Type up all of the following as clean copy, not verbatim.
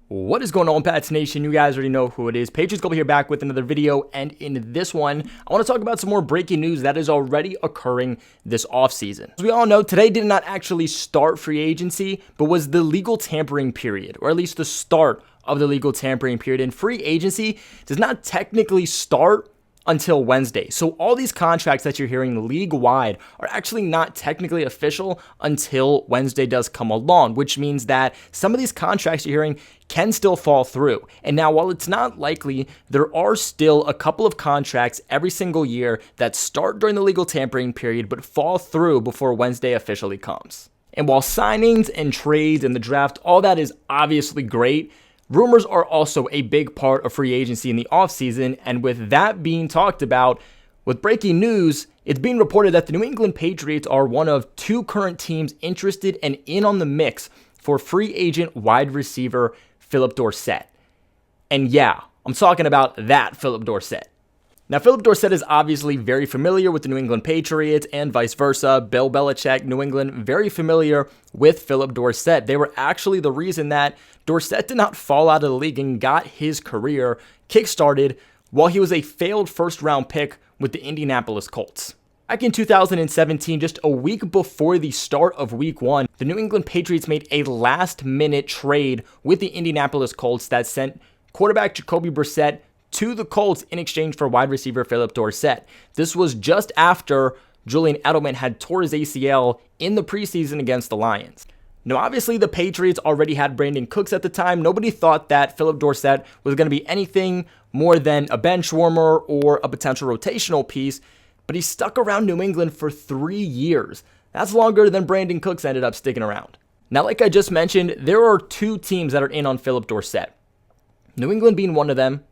What is going on, Pats Nation? You guys already know who it is. Patriots Global here, back with another video, and in this one, I want to talk about some more breaking news that is already occurring this offseason. As we all know, today did not actually start free agency, but was the legal tampering period, or at least the start of the legal tampering period, and free agency does not technically start until Wednesday. So all these contracts that you're hearing league-wide are actually not technically official until Wednesday does come along, which means that some of these contracts you're hearing can still fall through. And now, while it's not likely, there are still a couple of contracts every single year that start during the legal tampering period but fall through before Wednesday officially comes. And while signings and trades and the draft, all that is obviously great, rumors are also a big part of free agency in the offseason, and with that being talked about, with breaking news, it's being reported that the New England Patriots are one of two current teams interested and in on the mix for free agent wide receiver Phillip Dorsett. And yeah, I'm talking about that Phillip Dorsett. Now, Phillip Dorsett is obviously very familiar with the New England Patriots and vice versa. Bill Belichick, New England, very familiar with Phillip Dorsett. They were actually the reason that Dorsett did not fall out of the league and got his career kickstarted while he was a failed first-round pick with the Indianapolis Colts. Back in 2017, just a week before the start of Week 1, the New England Patriots made a last-minute trade with the Indianapolis Colts that sent quarterback Jacoby Brissett to the Colts in exchange for wide receiver Phillip Dorsett. This was just after Julian Edelman had tore his ACL in the preseason against the Lions. Now, obviously, the Patriots already had Brandon Cooks at the time. Nobody thought that Phillip Dorsett was going to be anything more than a bench warmer or a potential rotational piece, but he stuck around New England for 3 years. That's longer than Brandon Cooks ended up sticking around. Now, like I just mentioned, there are two teams that are in on Phillip Dorsett. New England being one of them,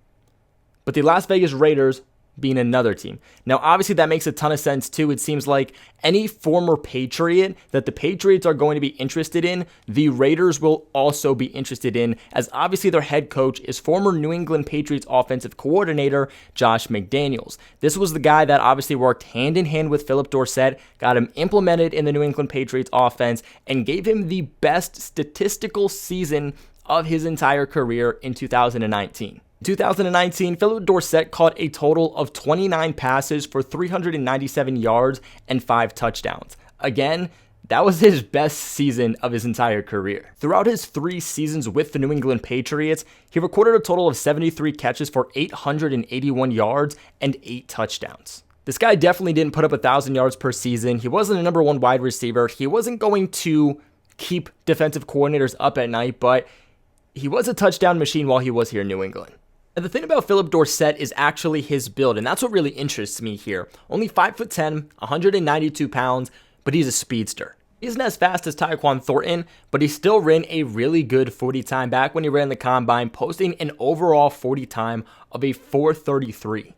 but the Las Vegas Raiders being another team. Now, obviously, that makes a ton of sense, too. It seems like any former Patriot that the Patriots are going to be interested in, the Raiders will also be interested in, as obviously their head coach is former New England Patriots offensive coordinator Josh McDaniels. This was the guy that obviously worked hand-in-hand with Phillip Dorsett, got him implemented in the New England Patriots offense, and gave him the best statistical season of his entire career in 2019. In 2019, Phillip Dorsett caught a total of 29 passes for 397 yards and 5 touchdowns. Again, that was his best season of his entire career. Throughout his 3 seasons with the New England Patriots, he recorded a total of 73 catches for 881 yards and 8 touchdowns. This guy definitely didn't put up 1,000 yards per season. He wasn't a number 1 wide receiver. He wasn't going to keep defensive coordinators up at night, but he was a touchdown machine while he was here in New England. And the thing about Phillip Dorsett is actually his build, and that's what really interests me here. Only 5'10", 192 pounds, but he's a speedster. He isn't as fast as Tyquan Thornton, but he still ran a really good 40 time back when he ran the combine, posting an overall 40 time of a 4.33. In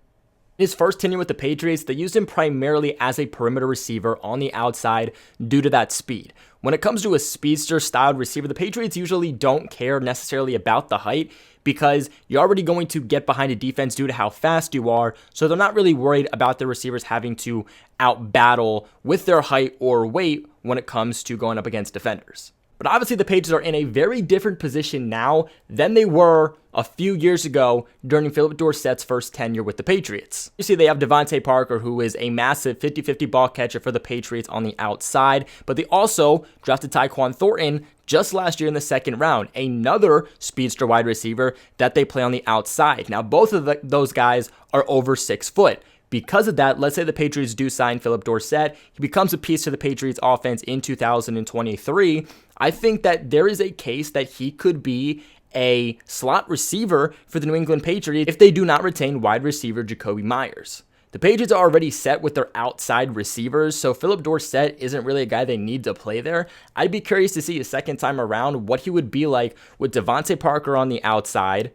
his first tenure with the Patriots, they used him primarily as a perimeter receiver on the outside due to that speed. When it comes to a speedster-styled receiver, the Patriots usually don't care necessarily about the height because you're already going to get behind a defense due to how fast you are, so they're not really worried about the receivers having to out-battle with their height or weight when it comes to going up against defenders. But obviously, the Patriots are in a very different position now than they were a few years ago during Phillip Dorsett's first tenure with the Patriots. You see, they have Devontae Parker, who is a massive 50-50 ball catcher for the Patriots on the outside, but they also drafted Tyquan Thornton just last year in the second round, another speedster wide receiver that they play on the outside. Now, both of those guys are over 6 foot. Because of that, let's say the Patriots do sign Phillip Dorsett, he becomes a piece to the Patriots offense in 2023. I think that there is a case that he could be a slot receiver for the New England Patriots if they do not retain wide receiver Jacoby Myers. The Patriots are already set with their outside receivers, so Phillip Dorsett isn't really a guy they need to play there. I'd be curious to see a second time around what he would be like with Devontae Parker on the outside,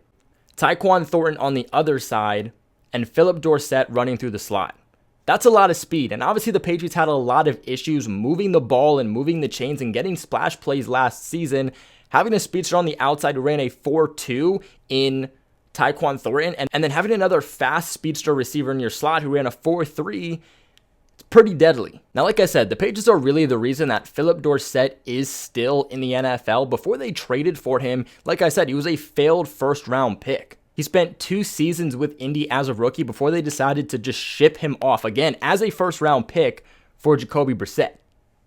Tyquan Thornton on the other side, and Phillip Dorsett running through the slot. That's a lot of speed, and obviously the Patriots had a lot of issues moving the ball and moving the chains and getting splash plays last season. Having a speedster on the outside who ran a 4.2 in Tyquan Thornton, and then having another fast speedster receiver in your slot who ran a 4.3, It's pretty deadly. Now, like I said, the Patriots are really the reason that Phillip Dorsett is still in the NFL. Before they traded for him, like I said, he was a failed first-round pick. He spent 2 seasons with Indy as a rookie before they decided to just ship him off again as a first-round pick for Jacoby Brissett.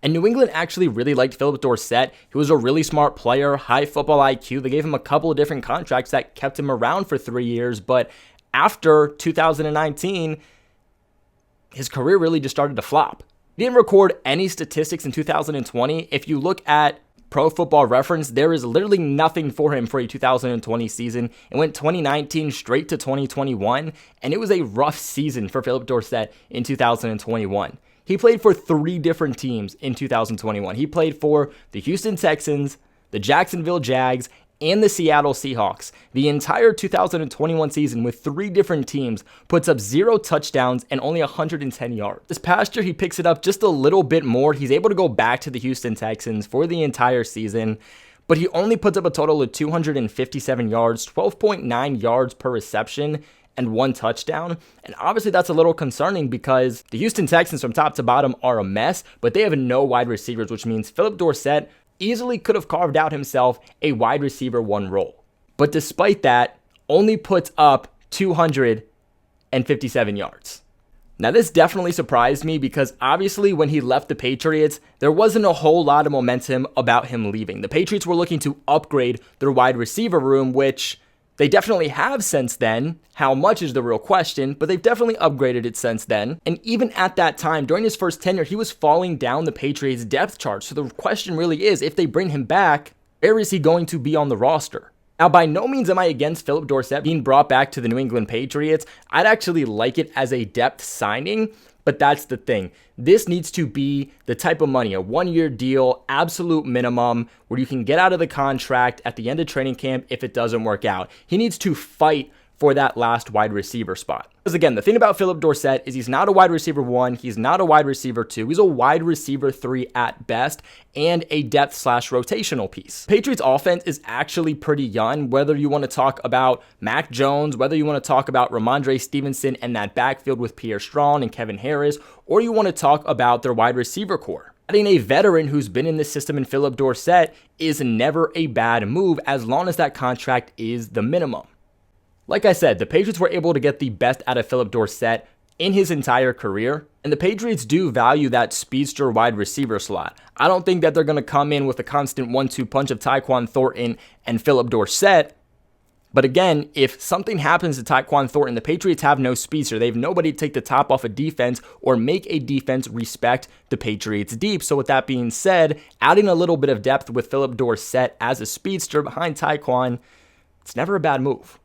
And New England actually really liked Phillip Dorsett. He was a really smart player, high football IQ. They gave him a couple of different contracts that kept him around for 3 years. But after 2019, his career really just started to flop. He didn't record any statistics in 2020. If you look at Pro Football Reference, there is literally nothing for him for a 2020 season. It went 2019 straight to 2021, and it was a rough season for Phillip Dorsett in 2021. He played for 3 different teams in 2021. He played for the Houston Texans, the Jacksonville Jags, and the Seattle Seahawks. The entire 2021 season with 3 different teams puts up 0 touchdowns and only 110 yards. This past year, he picks it up just a little bit more. He's able to go back to the Houston Texans for the entire season, but he only puts up a total of 257 yards, 12.9 yards per reception, and 1 touchdown. And obviously that's a little concerning because the Houston Texans from top to bottom are a mess, but they have no wide receivers, which means Phillip Dorsett easily could have carved out himself a wide receiver 1 role. But despite that, only puts up 257 yards. Now, this definitely surprised me because obviously when he left the Patriots, there wasn't a whole lot of momentum about him leaving. The Patriots were looking to upgrade their wide receiver room, which they definitely have since then. How much is the real question, but they've definitely upgraded it since then. And even at that time, during his first tenure, he was falling down the Patriots depth chart. So the question really is, if they bring him back, where is he going to be on the roster? Now, by no means am I against Phillip Dorsett being brought back to the New England Patriots. I'd actually like it as a depth signing, but that's the thing. This needs to be the type of money, a 1-year deal, absolute minimum, where you can get out of the contract at the end of training camp if it doesn't work out. He needs to fight for that last wide receiver spot. Because again, the thing about Phillip Dorsett is he's not a wide receiver 1, he's not a wide receiver 2, he's a wide receiver 3 at best, and a depth/rotational piece. Patriots offense is actually pretty young, whether you want to talk about Mac Jones, whether you want to talk about Ramondre Stevenson and that backfield with Pierre Strong and Kevin Harris, or you want to talk about their wide receiver core. Adding a veteran who's been in this system in Phillip Dorsett is never a bad move as long as that contract is the minimum. Like I said, the Patriots were able to get the best out of Phillip Dorsett in his entire career, and the Patriots do value that speedster wide receiver slot. I don't think that they're going to come in with a constant 1-2 punch of Tyquan Thornton and Phillip Dorsett. But again, if something happens to Tyquan Thornton, the Patriots have no speedster. They have nobody to take the top off a defense or make a defense respect the Patriots deep. So with that being said, adding a little bit of depth with Phillip Dorsett as a speedster behind Tyquan, it's never a bad move.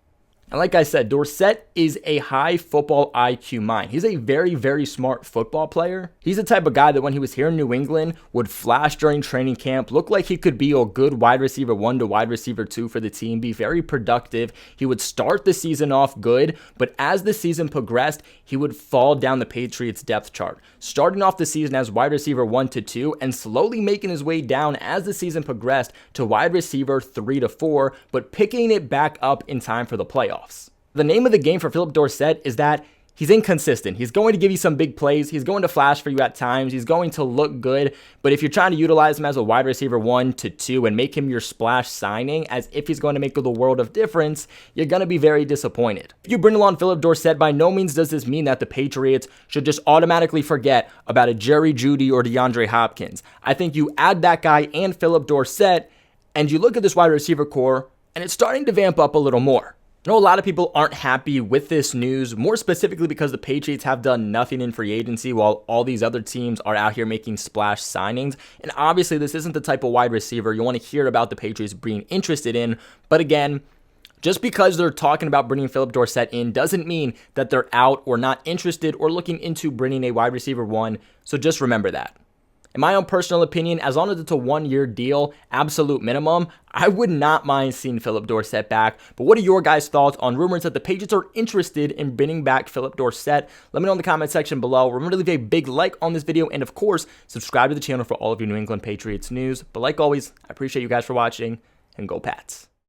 And like I said, Dorsett is a high football IQ mind. He's a very, very smart football player. He's the type of guy that when he was here in New England would flash during training camp, look like he could be a good wide receiver 1 to wide receiver 2 for the team, be very productive. He would start the season off good, but as the season progressed, he would fall down the Patriots depth chart, starting off the season as wide receiver 1 to 2 and slowly making his way down as the season progressed to wide receiver 3 to 4, but picking it back up in time for the playoffs. The name of the game for Phillip Dorsett is that he's inconsistent. He's going to give you some big plays. He's going to flash for you at times. He's going to look good. But if you're trying to utilize him as a wide receiver 1 to 2 and make him your splash signing as if he's going to make the world of difference, you're going to be very disappointed. If you bring along Phillip Dorsett, by no means does this mean that the Patriots should just automatically forget about a Jerry Jeudy or DeAndre Hopkins. I think you add that guy and Phillip Dorsett, and you look at this wide receiver core, and it's starting to vamp up a little more. I know a lot of people aren't happy with this news, more specifically because the Patriots have done nothing in free agency while all these other teams are out here making splash signings. And obviously, this isn't the type of wide receiver you want to hear about the Patriots being interested in. But again, just because they're talking about bringing Phillip Dorsett in doesn't mean that they're out or not interested or looking into bringing a wide receiver 1. So just remember that. In my own personal opinion, as long as it's a 1-year deal, absolute minimum, I would not mind seeing Phillip Dorsett back. But what are your guys' thoughts on rumors that the Patriots are interested in bringing back Phillip Dorsett? Let me know in the comment section below. Remember to leave a big like on this video and, of course, subscribe to the channel for all of your New England Patriots news. But like always, I appreciate you guys for watching, and go Pats.